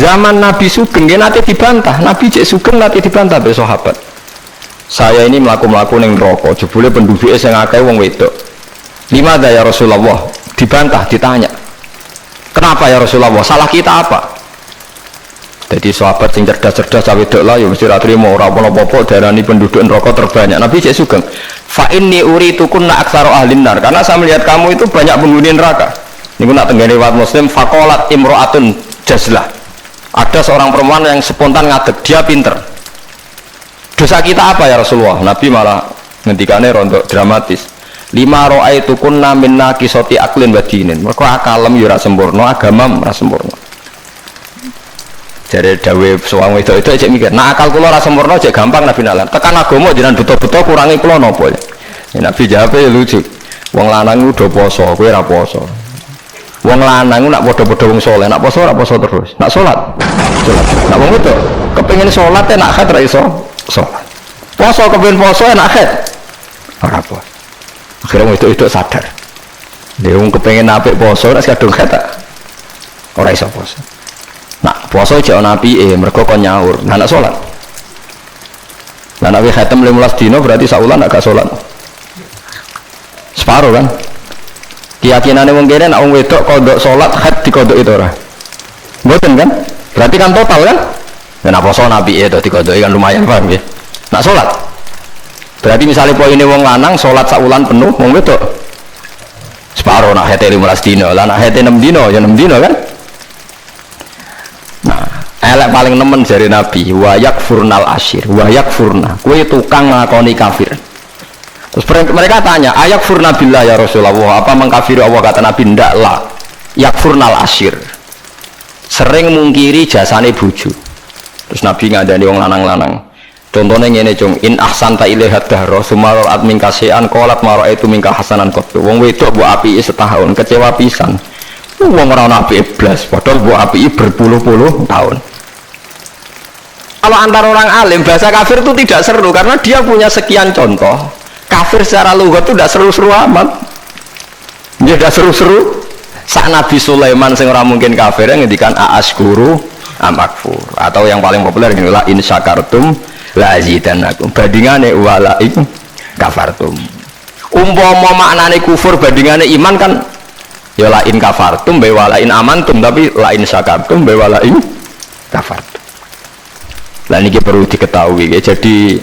Zaman Nabi Sugeng dia nanti dibantah, Nabi cek Sugeng nanti dibantah oleh sahabat. Saya ini melaku neng rokok, jebule penduduknya sing akeh wong wedok. Lima dah ya Rasulullah, dibantah, ditanya. Kenapa ya Rasulullah? Salah kita apa? Jadi sahabat sing cerdas-cerdas cawe wedok lah, ya mesti ra trimo ora apa-apa darani penduduk rokok terbanyak. Nabi cek Sugeng, fa inni uritukunna aktsaru ahlin nar, karena saya melihat kamu itu banyak penghuni neraka. Niku nak tenggene riwayat Muslim, faqalat imra'atun jazlah. Ada seorang perempuan yang spontan ngadeg, dia pinter. Dosa kita apa ya Rasulullah? Nabi malah ngendikannya rontok dramatis. 5 ra'aitukunna min naqisati aqlin wa dinin. Mergo akalem yo ora sempurna, agama ora sempurna. Jare dawuh suwang wedok itu cek mikir, nah akal kula ora sempurna cek gampang Nabi nalan. Tekan agama jenengan beto-beto kurangi kula napa ya? Nabi jawab lucu. Wong lanang udah poso, kowe ora poso. Wong lanang nak padha-padha wong saleh, nak poso ora poso terus. Nak salat, salat. Nak wong wedok kepengin salat nak khat ra iso salat. Poso kepengin poso nak khat. Ora apa. Akhirnya itu sadar. Dia wong kepengin apik poso nak kadung khat tak. Ora iso poso. Nak poso jek ana apike, mergo kon nyaur. Nak salat. Lah nek khatam 15 dino berarti saulan nak gak salat. Separuh kan? Keyakinannya wong kene nek wong wedok kodok salat khat dikodok itu ora. Mboten kan? Berarti kan total kan? Nek poso nabi itu dikodoki kan lumayan paham nggih. Nak salat. Berarti misalnya poine wong lanang salat sak wulan penuh, wong wedok separo nak hete 15 dino. Lah nak hete 6 dino ya 6 dino kan? Nah, elek paling nemen jare Nabi, wa yakfurnal asyir, wa yakfurna. Kowe tukang ngakoni kafir. Terus mereka tanya, ayak furna billah ya Rasulullah, apa mengkafiri Allah? Kata Nabi, ndak lah, yakfurnal asyir, sering mungkiri jasane bojo. Terus Nabi ngadani wong lanang-lanang, contohnya ngene cung, in ahsanta ilaihat dahra sumarul admin kasean kolat maro itu mingka hasanan kotu. Wong wedok bu api setahun, kecewa pisan. Wong ora ana api blas, padahal bu api berpuluh-puluh tahun. Kalau antar orang alim, bahasa kafir itu tidak seru karena dia punya sekian contoh. Kafir secara lugat itu tidak seru-seru amat. Dia tidak seru-seru. Sak Nabi Sulaiman sing ora mungkin kafir ngendikan a'askuru amakfur, atau yang paling populer inilah in syakartum la azidannakum. Bandingane wala in kafartum. Umpama maknane kufur bandingane iman kan ya la in kafartum be wala in amantum, tapi la in syakartum be wala in kafartum. Lah niki perlu diketahui ya. Jadi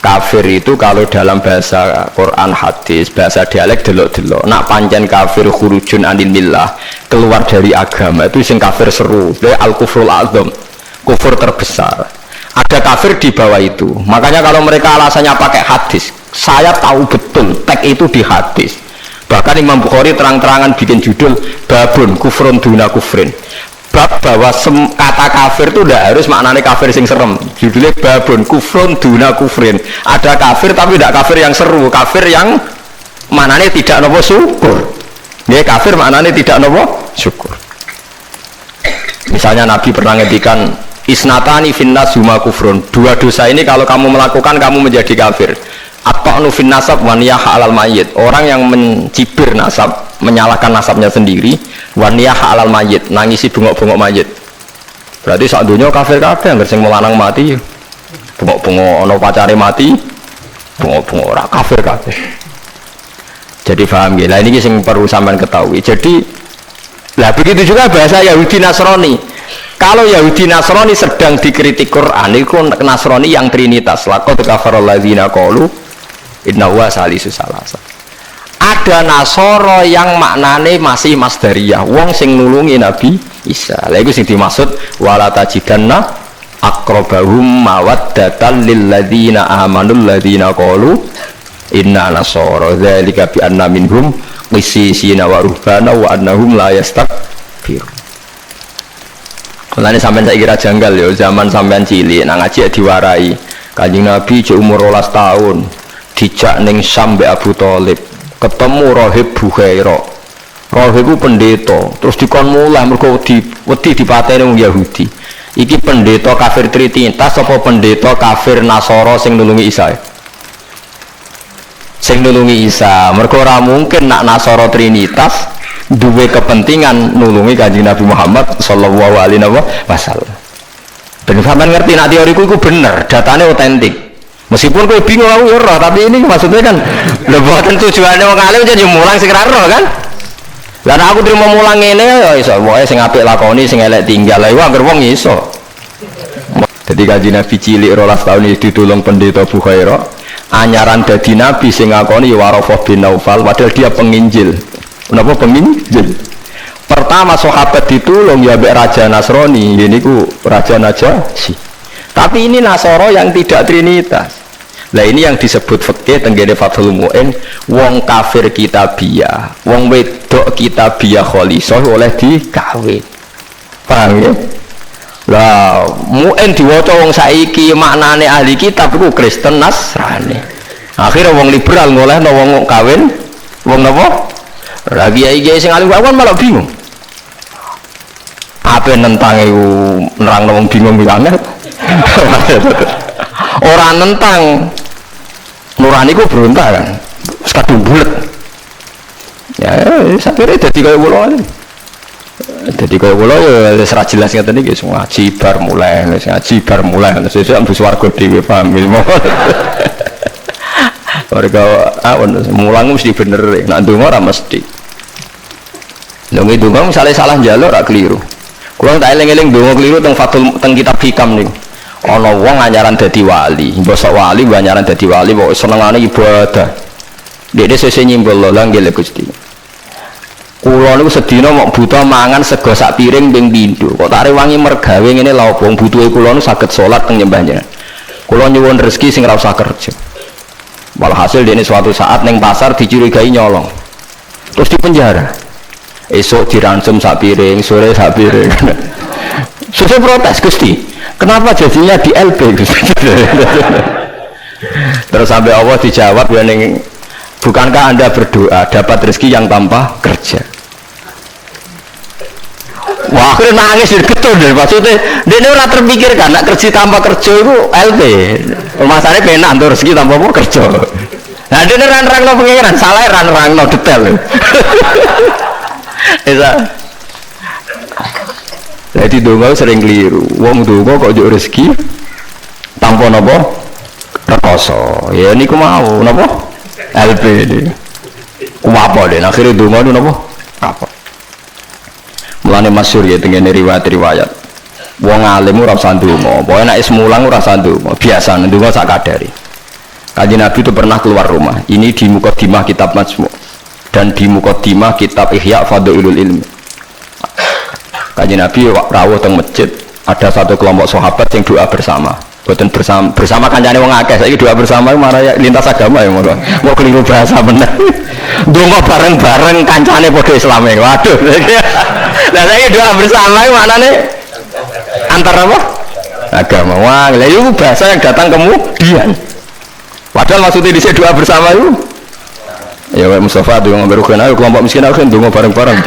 kafir itu kalau dalam bahasa Quran hadis, bahasa dialek delok-delok. Nak pancen kafir khurujun anil millah, keluar dari agama, itu sing kafir seru. Dia al-kufrul a'dzam, kufur terbesar. Ada kafir di bawah itu. Makanya kalau mereka alasannya pakai hadis, saya tahu betul teks itu di hadis. Bahkan Imam Bukhari terang-terangan bikin judul babun kufrun duna kufrin. Bab bahwa kata kafir itu tidak harus maknanya kafir sing serem. Judulnya babun kufrun duna kufrin. Ada kafir tapi tidak kafir yang seru, kafir yang maknanya tidak nopo syukur. Dia kafir maknanya tidak nopo syukur. Misalnya Nabi pernah ngendikan isnatani finnas huma kufrun. Dua dosa ini kalau kamu melakukan kamu menjadi kafir. At-ta'nu fin nasab wa niyaha 'alal mayyit. Orang yang mencibir nasab, menyalahkan nasabnya sendiri, wa niyaha 'alal mayyit, nangisi bengok-bengok mayit. Berarti sak donya kafir kabeh anggere sing lanang mati, bengok-bengok ana pacare mati, bengok-bengok ora kafir kabeh. Jadi paham nggih. Lah ini sing perlu sampean ketahui. Jadi lah begitu juga bahasa Yahudi Nasrani. Kalau Yahudi Nasrani sedang dikritik Quran, itu Nasrani yang trinitas. Laqad kafarul ladzina qalu inna huwa salisu salasa. Ada Nasoro yang maknane masih masdariyah, wong sing nulungi Nabi Isa. Lha iku sing dimaksud wala tajidanna aqrabahum mawaddatan lil ladzina amanul ladzina qalu inna nasara dzalika bi anna minhum qissisina wa ruhbana wa annahum la yastakbirun. Mulane sampean saiki kira janggal ya, zaman sampean cilik nang ngaji diwarai. Kanjeng Nabi cek umur 12 tahun, dijak ning Syam mbek Abu Thalib, ketemu Rahib Bukhaira. Rahib itu pendeta, terus dikon mulah mergo wedi dipateni wong Yahudi. Iki pendeta kafir trinitas apa pendeta kafir Nasara sing nulungi Isa? Sing nulungi Isa. Mergo ora mungkin nak Nasara trinitas duwe kepentingan nulungi Kanjeng Nabi Muhammad sallallahu alaihi wasallam. Ben sampean ngerti nek teoriku iku bener, datane otentik. Meskipun kowe bingung aku ora, tapi ini maksudnya kan lho boten tujuane wong alim jadi mulang sing ra ero kan. Lah aku terima mulang ngene ya iso, wae sing apik lakoni, sing elek tinggal. Lah iku anggere wong iso. Dadi Kanjeng Nabi cilik 12 tahun ditulung pendeta Bukhaira, anyaran dadi nabi sing ngakoni ya Warafah bin Naufal padahal dia penginjil. Kenapa penginjil? Pertama sahabat ditulung ya mbek Raja Nasrani, niku Raja Najasyi. Tapi ini Nasoro yang tidak trinitas. Lah ini yang disebut fikih tenggene Fathul Mu'in, wong kafir kitabiah, wong wedok kitabiah khalisah oleh dikawin. Paham ya? Lah Mu'in diwaca wong saiki maknane ahli kitab iku Kristen Nasrani. Akhirnya wong liberal ngolehno wong kawin wong napa? Lagi kiai sing alim kawan malah bingung. Apa nentang iku nerangno wong bingung bilane. Ora nentang. Nurani ku berontak kan. Wis kadung bulet. Ya, sakire dadi kaya kula. Dadi kaya kula ya wis ra jelas ngeten iki wis ngaji bar mulai, wis ngaji bar mulai. Sesuk ambus warga dhewe paham iki. Warga mulang mesti bener, nek ndonga ora mesti. Lha ndonga misale salah njaluk ora keliru. Kula tak eling-eling ndonga keliru teng kitab hikam niku. Ana wong anyaran dadi wali, mbosok wali anyaran dadi wali kok senengane ibadah. Dekne sesuk nyimbol lho nggih Gusti. Kula niku sedina mok buta mangan sego sak piring ping pindho. Kok tak rewangi mergawe ngene lha opo wong butuhe kula niku saged salat teng nyembah jenengan. Kula nyuwun rezeki sing ora usah kerja. Walhasil dekne suatu saat ning pasar dicurigai nyolong. Terus dipenjara. Esok diransum sak piring, sore sak piring. Sudah protes Gusti. Kenapa jadinya di LP? Terus sampai Allah dijawab ya ning, bukankah Anda berdoa dapat rezeki yang tanpa kerja? Wah, akhirnya nangis getun deh. Maksudnya dia ora terpikirkan nak kerja tanpa kerja itu LP. Masalahnya penak untuk rezeki tanpa apa kerja. Nah, dia nerang-nerangno pengiran, salah nerang-nerangno detail. Jadi donga sering keliru. Wong donga kok njuk rezeki tanpa napa rekoso. Ya niku mau napa? LP iki. Apa deh akhire donga niku napa? Apa? Mulane masyhur ya tengene riwayat-riwayat. Wong alim ora usah ndonga. Pokoke nek is mulang ora usah ndonga. Biasa ndonga sak kadare. Kanjeng Nabi itu pernah keluar rumah. Ini di Muqaddimah kitab Majmu' dan di Muqaddimah kitab Ihya Fadhilul Ilmi. Kanjeng Nabi rawuh teng masjid, ada satu kelompok sahabat yang doa bersama. Boten bersama kancane wong akeh. Saiki doa bersama malah ya lintas agama ya ngono. Mau keliru bahasa bener. Donga bareng-bareng kancane padha Islame. Waduh. Lah saiki doa bersama maknane antar apa? Agama. Wah, lha itu bahasa yang datang kemudian. Padahal maksudnya di doa bersama itu ya Pak Mustafa donga berukan ayo kelompok miskin ayo donga bareng-bareng.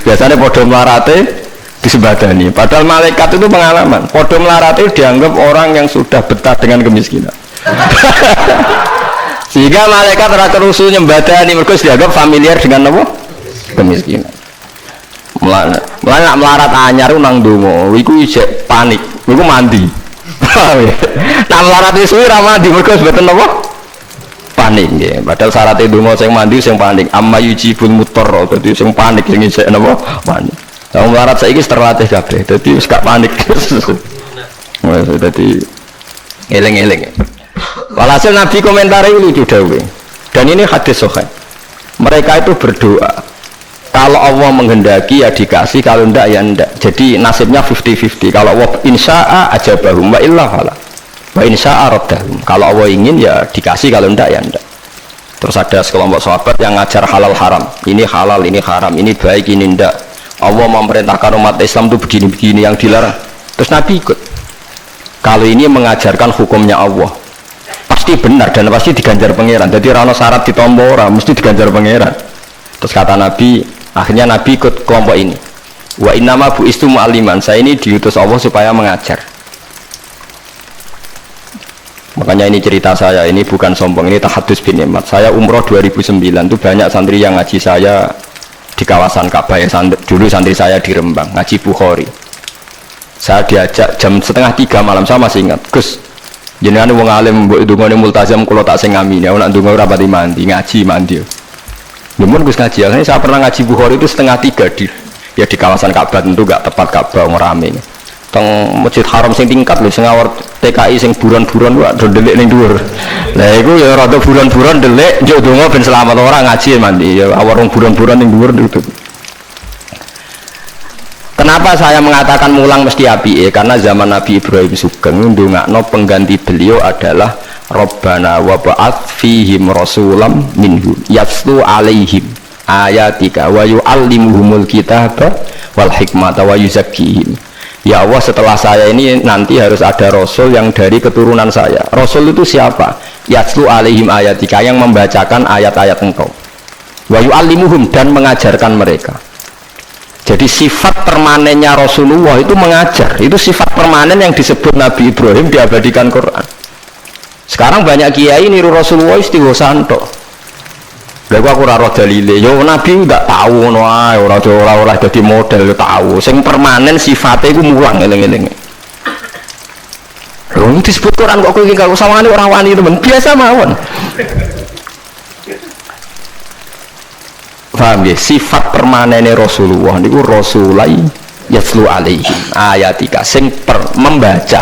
Biasanya padha melarate disembadani. Padahal malaikat itu pengalaman. Padha melarate dianggap orang yang sudah betah dengan kemiskinan. Sehingga malaikat ora terusu nyembadani mergo dianggap familiar dengan apa? Kemiskinan. Mulane nak melarat anyar nang donga, iku isih panik. Iku mandi. Nak melarat wis suwi ra mandi mergo mboten apa? Panik nggih. Padahal syaratnya donga sing mandi sing panik. Amma yujibul mutarra. Dadi sing panik sing isih napa? Panik. Wong melarat saiki terlatih kabeh. Dadi wis gak panik. Wes dadi eling-eling. Walhasil Nabi komentari lucu dawuh. Dan ini hadis sahih. Mereka itu berdoa. Kalau Allah menghendaki ya dikasih, kalau enggak ya enggak. Jadi nasibnya 50-50. Kalau Allah insya'a ajabahum wa illa fala. Wa insya'a raddahum. Kalau Allah ingin ya dikasih, kalau enggak ya enggak. Terus ada sekelompok sahabat yang ngajar halal haram. Ini halal, ini haram, ini baik, ini enggak. Allah memerintahkan umat Islam itu begini-begini yang dilarang. Terus Nabi ikut. Kalau ini mengajarkan hukumnya Allah, pasti benar dan pasti diganjar pangeran. Jadi rano syarat ditompo ora, mesti diganjar pangeran. Terus kata Nabi, akhirnya Nabi ikut kelompok ini. Wa innama bu'istu mu'alliman. Saya ini diutus Allah supaya mengajar. Makanya ini cerita saya, ini bukan sombong, ini tahadus bin nikmat. Saya umroh 2009 itu banyak santri yang ngaji saya di kawasan Ka'bah ya, dulu santri saya di Rembang ngaji Bukhari. Saya diajak jam 2:30 malam, saya masih ingat, Gus jenengan wong alim mbok ndongane multazam kula tak sing ngamini, ora ndonga ora pati mandi, ngaji mandi. Nyumun Gus ngaji, akhirnya saya pernah ngaji Bukhari itu 2:30 di kawasan Ka'bah, tentu gak tepat Ka'bah rame. Teng Masjid Haram sing tingkat lho, sing awar TKI sing buron-buron wae do delik ning dhuwur. Lah iku ya rada buron-buron delik njuk donga ben selamat ora ngaji mandi. Ya awar buron-buron ning dhuwur itu. Kenapa saya mengatakan mulang mesti apike? Karena zaman Nabi Ibrahim Sugeng ndongakno pengganti beliau adalah Rabbana wa ba'ats fihim rasulam minhum yatlu alaihim ayatika wa yu'allimuhumul kitaba wal hikmata wa yuzakkihim. Ya Allah, setelah saya ini nanti harus ada Rasul yang dari keturunan saya. Rasul itu siapa? Yatlu alaihim ayatika, yang membacakan ayat-ayat engkau. Wa yu'allimuhum, dan mengajarkan mereka. Jadi sifat permanennya Rasulullah itu mengajar. Itu sifat permanen yang disebut Nabi Ibrahim diabadikan Quran. Sekarang banyak kiai niru Rasulullah istighosah. Lalu aku ora dalile, yo Nabi enggak tahu ngono ae, ora dadi model yo tahu. Sing permanen sifatnya iku mulang eling-eling. Lho disebut Quran kok kowe iki karo sawangane ora wani temen, biasa mawon. Paham ya? Sifat permanene Rasulullah niku rasulai yatlu alaihim ayatika, sing membaca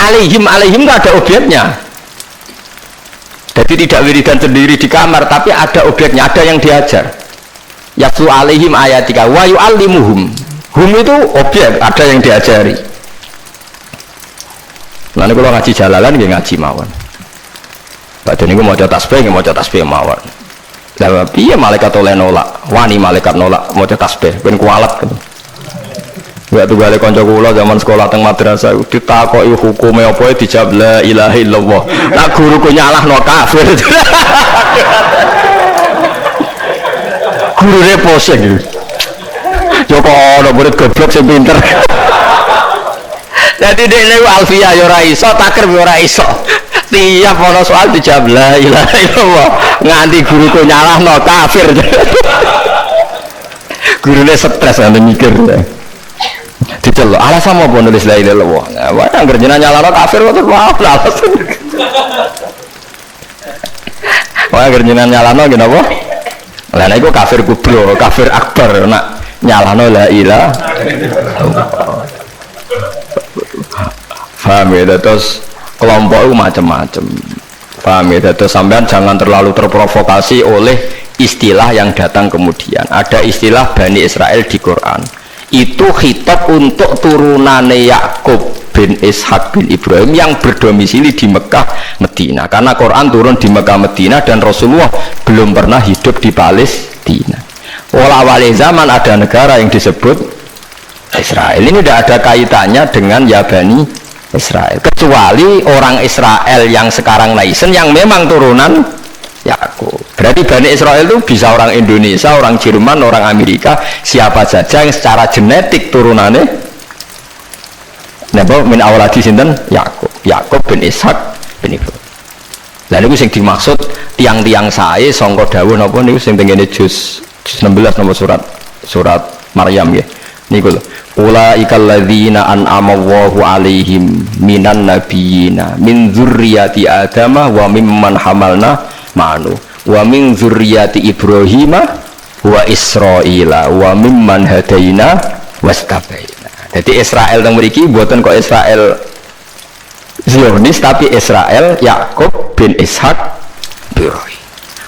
alaihim enggak ada objeknya. Jadi tidak wiridan sendiri di kamar, tapi ada objeknya, ada yang diajar. Yatlu alaihim ayatika wa yu'allimuhum. Hum itu objek, ada yang diajari. Nanti kalau ngaji jalalan nggih ngaji mawon. Padahal niku maca tasbih mawon. Lah piye malaikat oleh nolak? Wani malaikat nolak maca tasbih ben kualat kan. Enggak tunggale kanca kula zaman sekolah teng madrasah ditakoki hukume apa dijawab la ilaha illallah. Lah guruku nyalahno kafir. Gurune posing. Yo kok ana murid goblok sing pinter. Jadi dekne alfiyah yo ora iso, takrib yo ora iso. Tiap ana soal dijawab la ilaha illallah. Nganti guruku nyalahno kafir. Gurune stres nganti mikir. Dicelok alasan apa nulis la ilaha illallah. Nah, wae anggere jenengan nyalahno kafir kok maaf lah alasan. Wae anggere jenengan nyalahno nggih napa? Lah nek iku kafir kubro, kafir akbar nak nyalahno la ilaha. Paham ya, terus kelompok itu macam-macam. Paham ya, terus sampean jangan terlalu terprovokasi oleh istilah yang datang kemudian. Ada istilah Bani Israel di Quran. Itu khitab untuk turunannya Yakub bin Ishak bin Ibrahim yang berdomisili di Mekah Medina, karena Quran turun di Mekah Medina dan Rasulullah belum pernah hidup di Palestina. Awal zaman ada negara yang disebut Israel. Ini tidak ada kaitannya dengan ya Bani Israel, kecuali orang Israel yang sekarang naisen yang memang turunan Yakub. Berarti Bani Israel itu bisa orang Indonesia, orang Jerman, orang Amerika, siapa saja yang secara genetik turunannya napa min awladi sinten Yakub bin Ishak bin Ibrahim. Lah niku sing dimaksud tiang-tiang sae sangka dawuh napa niku sing tengene juz 16 nomor surat Maryam nggih. Niku lho. Ulaikal ladzina an'ama Allahu 'alaihim minan nabiyina min dzurriyyati Adama wa mimman hamalna ma'anu wa min dzurriyyati Ibrahim wa Israila wa mimman hadaina wastabaina. Jadi Israel yang mriki mboten kok Israel Zionis, tapi Israel Yakub bin Ishak Ibrahim.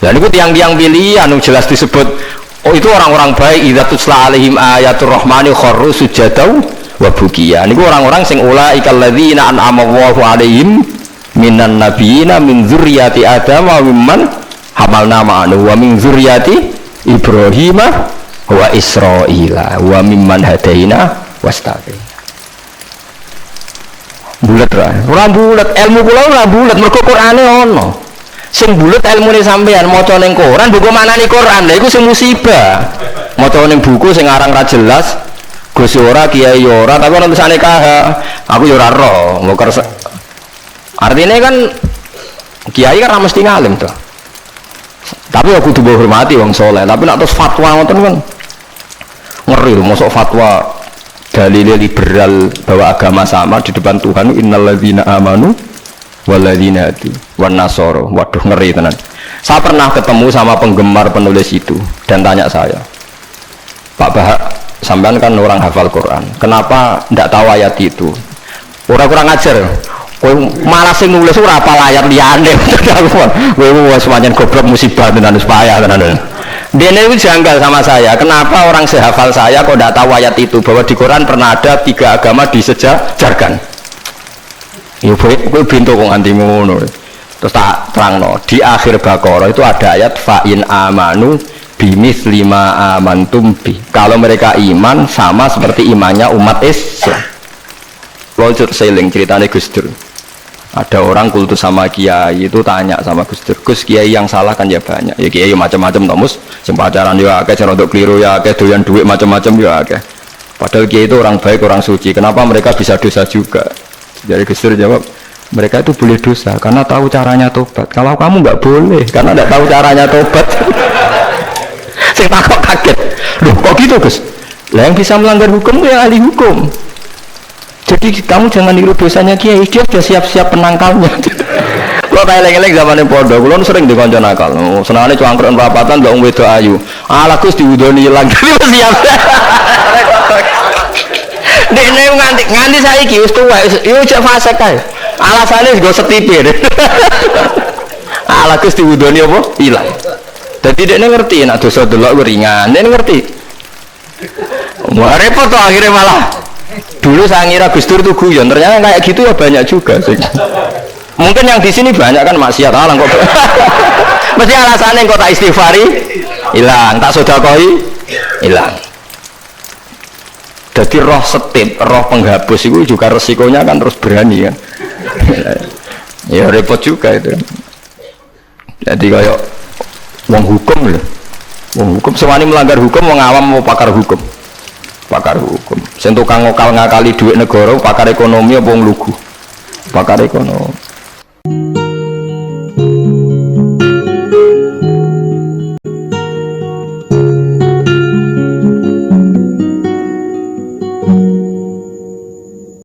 Lah niku tiang-tiang pilihan jelas disebut. Oh itu orang-orang baik, idza tusla alaihim ayatul rahmani kharru sujadaw wa bukiya. Niku orang-orang sing ulaikal ladzina an'ama Allahu alaihim minan nabiyina min dzurriyyati Adam wa mimman hamalna ma'anu wa min dzurriyyati Ibrahim wa Israila wa mimman hadaina wastabaina. Bulet ra. Ora bulet, ilmu kula ora bulet, mergo Qur'ane ono. Sing bulet ilmune sampean maca ning Quran, buku manani Quran. Lha iku sing musibah. Maca ning buku sing aran ra jelas, Gus ora, Kiai ora, tapi ana tulisane KH. Aku ya ora ro, artinya kan Kiai kan mesti ngalim tuh. Tapi aku kudu hormati wong soleh. Tapi nak terus fatwa ngoten kan ngeri loh. Masuk fatwa dalil liberal bahwa agama sama di depan Tuhan. Innalladzina amanu walladzina hadu wan nasoro. Waduh ngeri tenan. Saya pernah ketemu sama penggemar penulis itu dan tanya saya, Pak Bahak, sampean kan orang hafal Quran, kenapa ndak tahu ayat itu? Orang kurang ajar. Kowe malah sing nulis ora apal ayat liyane. Kowe wis pancen goblok musibah tenan wis payah tenan. Dene itu janggal sama saya. Kenapa orang sehafal saya kok ndak tahu ayat itu bahwa di Quran pernah ada 3 agama disejajarkan? Ya kowe bintu kok nganti ngono. Terus tak terangno, di akhir Baqarah itu ada ayat fa'in amanu bimitsli ma amantum bi. Kalau mereka iman sama seperti imannya umat Islam. Loncat seling ceritanya Gus Dur. Ada orang kultus sama kiai itu tanya sama Gus Dur, Gus kiai yang salah kan ya banyak. Ya kiai macam-macam tomus, sing pacaran ya akeh, sing rodok keliru ya akeh, doyan duit macam-macam ya akeh. Padahal kiai itu orang baik, orang suci. Kenapa mereka bisa dosa juga? Jadi Gus Dur jawab, mereka itu boleh dosa karena tahu caranya tobat. Kalau kamu nggak boleh karena nggak tahu caranya tobat. Saya takut kaget. Loh kok gitu Gus? Lah yang bisa melanggar hukum itu yang ahli hukum. Jadi kamu jangan niru dosanya kiai, dia sudah siap-siap penangkalnya. Kalau kayak eleng-eleng zaman yang pondok, kalau sering dikonco nakal. Senangnya cuangkron rapatan nggak wedo ayu. Ala Gus diudoni hilang. Siap. Dene nganti saiki wis tuwa, yo cek fase kae. Alasane go setipir. Ala Gus diudoni apa? Hilang. Dadi dekne ngerti nek dosa delok ringan, dekne ngerti. Wah repot toh akhirnya malah. Dulu saya ngira Gus Dur itu guyon, ternyata kayak gitu ya banyak juga sih. Mungkin yang di sini banyak kan maksiat alang kok. Mesti alasannya kok tak istighfari hilang, tak sedekah hilang. Jadi roh setip, roh penghapus itu juga resikonya kan terus berani kan. Ya repot juga itu. Jadi kayak wong hukum loh. Wong hukum sewani melanggar hukum, wong awam mau pakar hukum. Pakar hukum. Sing tukang ngokal ngakali duit negara, pakar ekonomi apa wong lugu? Pakar ekonomi.